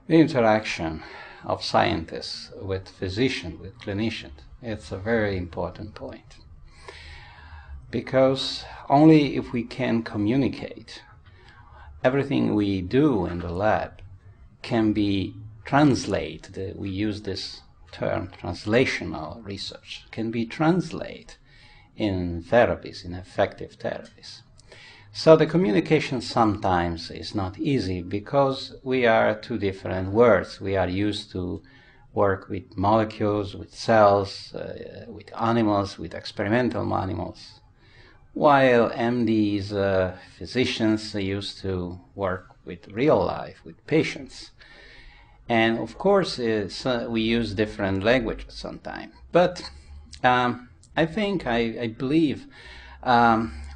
The interaction of scientists with physicians, with clinicians, it's a very important point. Because only if we can communicate, everything we do in the lab can be translated. We use this term, translational research, can be translated in therapies, in effective therapies. So the communication sometimes is not easy because we are two different worlds. We are used to work with molecules, with cells, with animals, with experimental animals, while MDs, physicians, used to work with real life, with patients. And of course, we use different languages sometimes. But I believe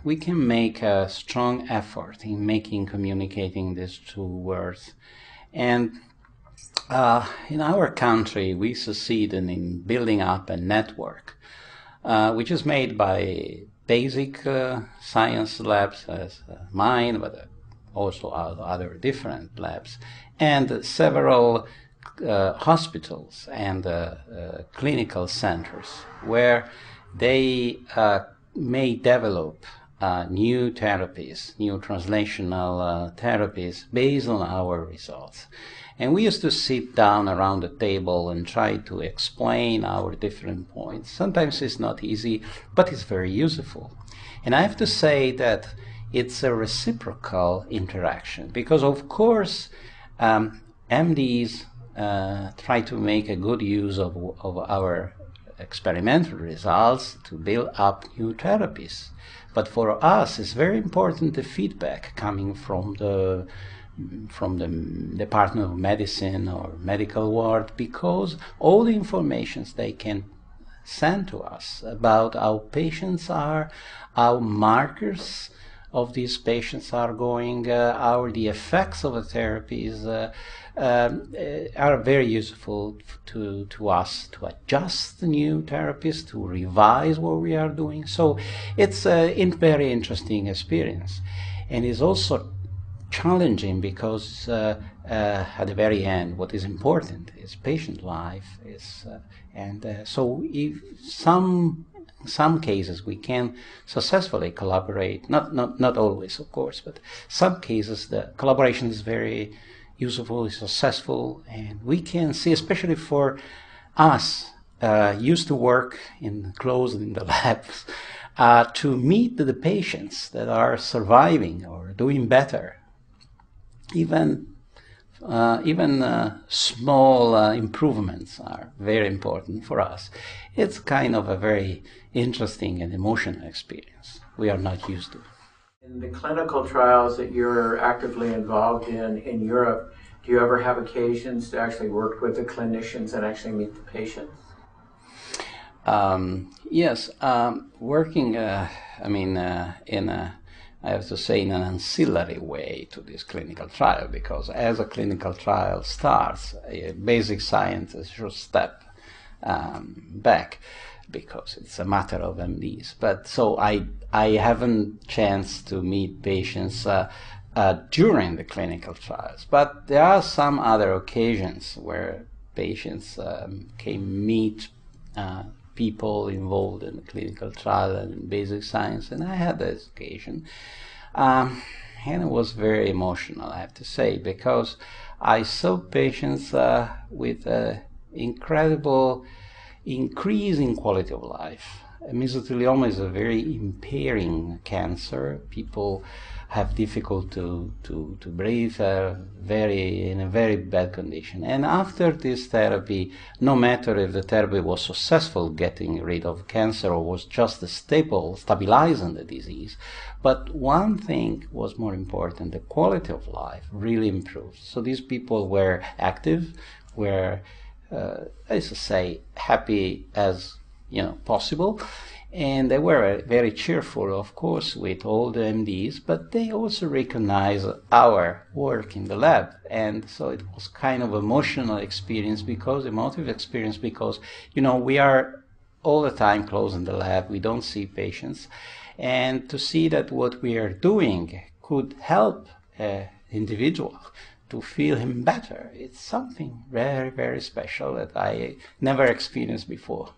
we can make a strong effort in communicating these two words. And in our country, we succeeded in building up a network, which is made by basic science labs as mine, but also other different labs, and several hospitals and clinical centers where they may develop new therapies, new translational therapies based on our results. And we used to sit down around the table and try to explain our different points. Sometimes it's not easy, but it's very useful. And I have to say that it's a reciprocal interaction because, of course, MDs try to make a good use of our experimental results to build up new therapies. But for us, it's very important the feedback coming from the Department of Medicine or medical ward, because all the information they can send to us about how patients are, how markers of these patients are going, how the effects of the therapies are very useful to us to adjust the new therapies, to revise what we are doing. So it's a very interesting experience, and it's also challenging because at the very end, what is important is patient life. So if some cases we can successfully collaborate, not always, of course, but some cases the collaboration is very useful, is successful, and we can see, especially for us used to work close in the labs, to meet the patients that are surviving or doing better. Even small improvements are very important for us. It's kind of a very interesting and emotional experience we are not used to. In the clinical trials that you're actively involved in Europe, do you ever have occasions to actually work with the clinicians and actually meet the patients? Yes, working, I have to say, in an ancillary way to this clinical trial, because as a clinical trial starts, basic scientists should step back because it's a matter of MDs. But so I haven't chance to meet patients during the clinical trials, but there are some other occasions where patients can meet people involved in the clinical trial and in basic science, and I had this occasion. And it was very emotional, I have to say, because I saw patients with incredible increase in quality of life. Mesothelioma is a very impairing cancer. People have difficulty to breathe, in a very bad condition. And after this therapy, no matter if the therapy was successful getting rid of cancer or was just stabilizing the disease, but one thing was more important: the quality of life really improved. So these people were active, were, as I say, happy as possible. And they were very cheerful, of course, with all the MDs, but they also recognized our work in the lab. And so it was kind of emotional experience, emotive experience, because, we are all the time close in the lab, we don't see patients. And to see that what we are doing could help an individual to feel him better. It's something very, very special that I never experienced before.